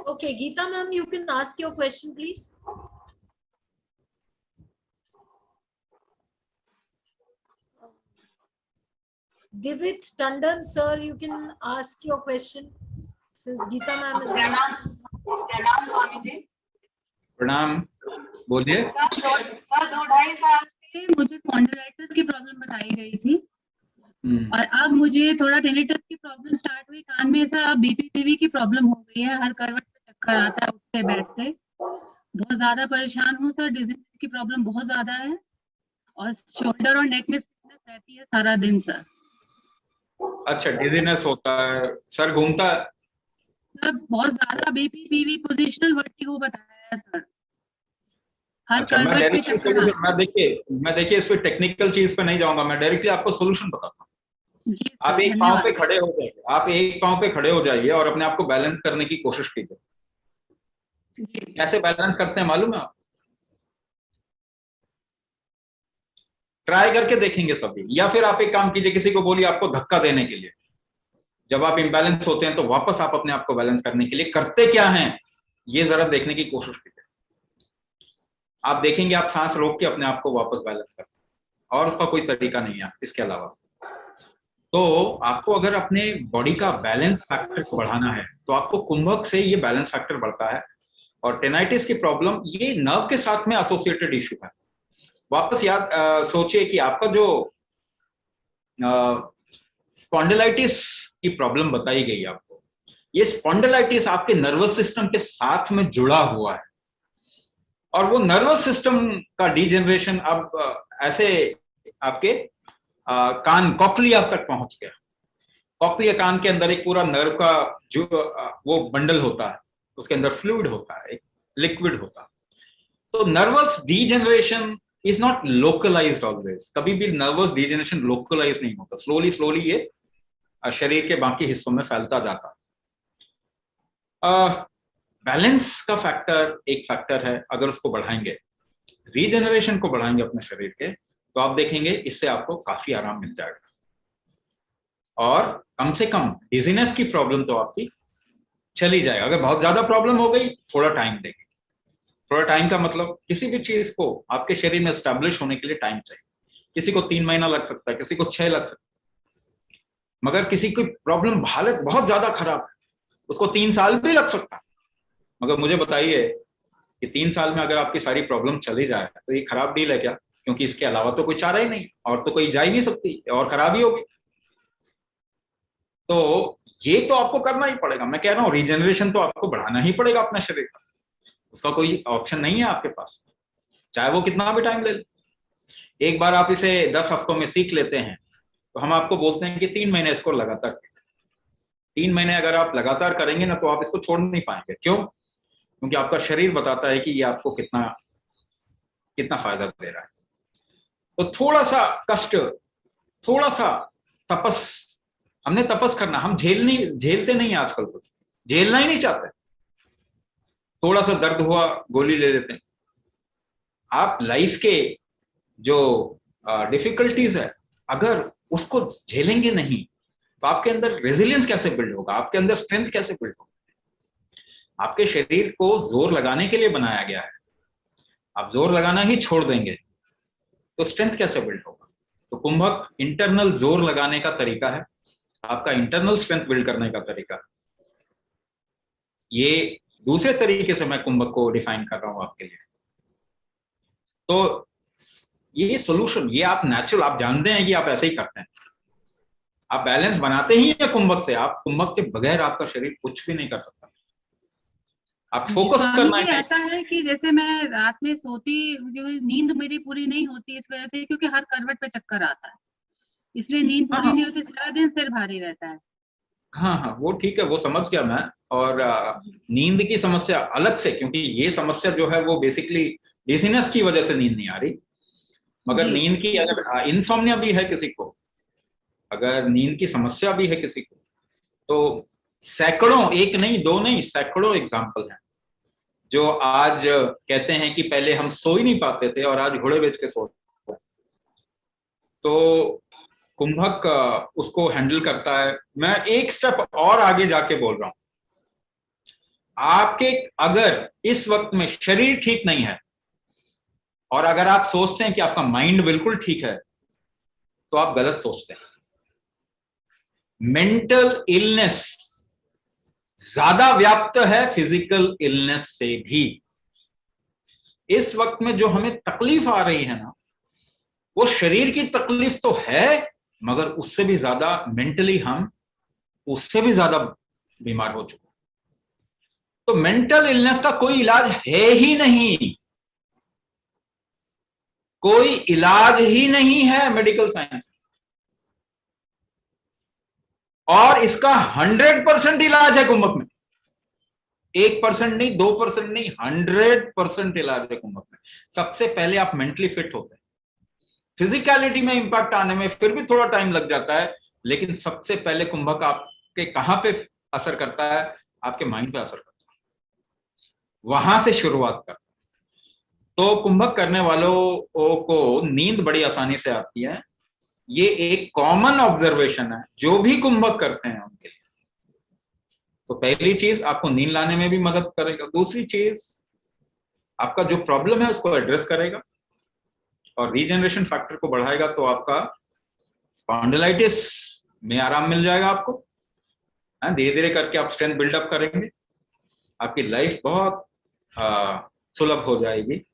Okay, Geeta ma'am, you can ask your question, please. Divit Tandon, sir, you can ask your question since Geeta ma'am is there. प्रणाम स्वामी जी। प्रणाम, बोलिए। Sir 2-2.5 साल से मुझे spondylitis की problem बताई गई थी और अब मुझे थोड़ा टिनिटस की प्रॉब्लम स्टार्ट हुई कान में। सर अब बीपी की प्रॉब्लम हो गई है, हर करवट पे चक्कर आता है उठते बैठते, बहुत ज्यादा परेशान हूँ सर। डिजीज की प्रॉब्लम बहुत ज्यादा है और शोल्डर और नेक में स्टिफनेस रहती है सारा दिन सर। अच्छा, डिजीनेस होता है, सर घूमता है? सर बहुत ज्यादा बीपी पोजिशनल वर्टिगो बताया है सर, हर अच्छा, मैं करवट पे डायरेक्टली चक्कर आता है। मैं देखिए इस पे टेक्निकल चीज पे नहीं जाऊंगा, मैं डायरेक्टली आपको सोल्यूशन बताता हूँ। जी आप सर, एक पाँव पे धन्यवाद। खड़े हो जाइए, आप एक पाँव पे खड़े हो जाइए और अपने आप को बैलेंस करने की कोशिश कीजिए। जी कैसे बैलेंस करते हैं मालूम है आप? ट्राई करके देखेंगे सभी, या फिर आप एक काम कीजिए, किसी को बोलिए आपको धक्का देने के लिए। जब आप इम्बैलेंस होते हैं तो वापस आप अपने आप को बैलेंस करने के लिए करते क्या हैं, ये जरा देखने की कोशिश कीजिए। आप देखेंगे आप सांस रोक के अपने आप को वापस बैलेंस कर सकते हैं, और उसका कोई तरीका नहीं है इसके अलावा। तो आपको अगर अपने बॉडी का बैलेंस फैक्टर को बढ़ाना है तो आपको कुंभक से ये बैलेंस फैक्टर बढ़ता है। और टेनाइटिस की प्रॉब्लम ये नर्व के साथ में एसोसिएटेड इश्यू है। वापस याद सोचिए कि आपका जो स्पॉन्डिलाइटिस की प्रॉब्लम बताई गई आपको, ये स्पॉन्डिलाइटिस आपके नर्वस सिस्टम के साथ में जुड़ा हुआ है। और वो नर्वस सिस्टम का डीजेनरेशन अब ऐसे आपके कान कॉक्लिया तक पहुंच गया। कॉक्लिया कान के अंदर एक पूरा नर्व का जो वो बंडल होता है, उसके अंदर फ्लूइड होता है, एक लिक्विड होता है। तो nervous degeneration is not localised always, कभी भी नर्वस डीजेनरेशन लोकलाइज नहीं होता, स्लोली स्लोली ये शरीर के बाकी हिस्सों में फैलता जाता है। बैलेंस का फैक्टर एक फैक्टर है, अगर उसको बढ़ाएंगे, रीजनरेशन को बढ़ाएंगे अपने शरीर के, तो आप देखेंगे इससे आपको काफी आराम मिल जाएगा। और कम से कम डिजीनेस की प्रॉब्लम तो आपकी चली जाएगा। अगर बहुत ज्यादा प्रॉब्लम हो गई, थोड़ा टाइम देगी। थोड़ा टाइम का मतलब किसी भी चीज को आपके शरीर में स्टैब्लिश होने के लिए टाइम चाहिए। किसी को 3 महीना लग सकता है, किसी को 6 लग सकता है, मगर किसी की प्रॉब्लम हालत बहुत ज्यादा खराब है, उसको 3 साल भी लग सकता है। मगर मुझे बताइए कि 3 साल में अगर आपकी सारी प्रॉब्लम चली जाए तो ये खराब डील है क्या? क्योंकि इसके अलावा तो कोई चारा ही नहीं, और तो कोई जा ही नहीं सकती, और खराब ही होगी। तो ये तो आपको करना ही पड़ेगा। मैं कह रहा हूं रीजनरेशन तो आपको बढ़ाना ही पड़ेगा अपने शरीर का, उसका कोई ऑप्शन नहीं है आपके पास, चाहे वो कितना भी टाइम ले ले। एक बार आप इसे 10 हफ्तों में सीख लेते हैं तो हम आपको बोलते हैं कि 3 महीने इसको लगातार, 3 महीने अगर आप लगातार करेंगे ना तो आप इसको छोड़ नहीं पाएंगे। क्यों? क्योंकि आपका शरीर बताता है कि ये आपको कितना कितना फायदा दे रहा है। तो थोड़ा सा कष्ट, थोड़ा सा तपस, हमने तपस करना, हम झेलते नहीं आजकल, कुछ झेलना ही नहीं चाहते। थोड़ा सा दर्द हुआ, गोली ले लेते हैं। आप लाइफ के जो डिफिकल्टीज है, अगर उसको झेलेंगे नहीं तो आपके अंदर रेजिलियंस कैसे बिल्ड होगा, आपके अंदर स्ट्रेंथ कैसे बिल्ड होगा? आपके शरीर को जोर लगाने के लिए बनाया गया है, आप जोर लगाना ही छोड़ देंगे तो स्ट्रेंथ कैसे बिल्ड होगा? तो कुंभक इंटरनल जोर लगाने का तरीका है, आपका इंटरनल स्ट्रेंथ बिल्ड करने का तरीका है। ये दूसरे तरीके से मैं कुंभक को डिफाइन कर रहा हूं आपके लिए। तो ये सोल्यूशन, ये आप नेचुरल, आप जानते हैं कि आप ऐसे ही करते हैं, आप बैलेंस बनाते ही हैं कुंभक से। आप कुंभक के बगैर आपका शरीर कुछ भी नहीं कर सकता। आप जी फोकस स्वामी करना जी, है। ऐसा है कि जैसे मैं रात में सोती, नींद मेरी पूरी नहीं होती इस वजह से, क्योंकि हर करवट पे चक्कर आता है, इसलिए नींद पूरी हाँ नहीं होती, सारा दिन सिर भारी रहता है। हाँ हाँ, वो ठीक है, वो समझ गया मैं। और नींद की समस्या अलग से, क्योंकि ये समस्या जो है वो बेसिकली डिजीनेस की वजह से नींद नहीं आ रही। मगर जी नींद की अगर इंसोम्निया भी है किसी को, अगर नींद की समस्या भी है किसी को, तो सैकड़ों, एक नहीं दो नहीं, सैकड़ों एग्जाम्पल हैं जो आज कहते हैं कि पहले हम सो ही नहीं पाते थे और आज घोड़े बेच के सो रहे हैं। तो कुंभक उसको हैंडल करता है। मैं एक स्टेप और आगे जाके बोल रहा हूं, आपके अगर इस वक्त में शरीर ठीक नहीं है और अगर आप सोचते हैं कि आपका माइंड बिल्कुल ठीक है, तो आप गलत सोचते हैं। मेंटल इलनेस ज्यादा व्याप्त है फिजिकल इलनेस से भी। इस वक्त में जो हमें तकलीफ आ रही है ना, वो शरीर की तकलीफ तो है, मगर उससे भी ज्यादा मेंटली हम उससे भी ज्यादा बीमार हो चुके हैं। तो मेंटल इलनेस का कोई इलाज है ही नहीं, कोई इलाज ही नहीं है मेडिकल साइंस। और इसका 100% इलाज है कुंभक में। 1% नहीं, 2% नहीं, 100% इलाज है कुंभक में। सबसे पहले आप मेंटली फिट होते हैं। फिजिकलिटी में इंपैक्ट आने में फिर भी थोड़ा टाइम लग जाता है, लेकिन सबसे पहले कुंभक आपके कहां पे असर करता है? आपके माइंड पे असर करता है, वहां से शुरुआत कर। तो कुंभक करने वालों को नींद बड़ी आसानी से आती है। ये एक कॉमन ऑब्जर्वेशन है जो भी कुंभक करते हैं उनके लिए। तो पहली चीज, आपको नींद लाने में भी मदद करेगा। दूसरी चीज, आपका जो प्रॉब्लम है उसको एड्रेस करेगा और रीजनरेशन फैक्टर को बढ़ाएगा। तो आपका स्पॉन्डिलाइटिस में आराम मिल जाएगा आपको। धीरे धीरे करके आप स्ट्रेंथ बिल्डअप करेंगे, आपकी लाइफ बहुत सुलभ हो जाएगी।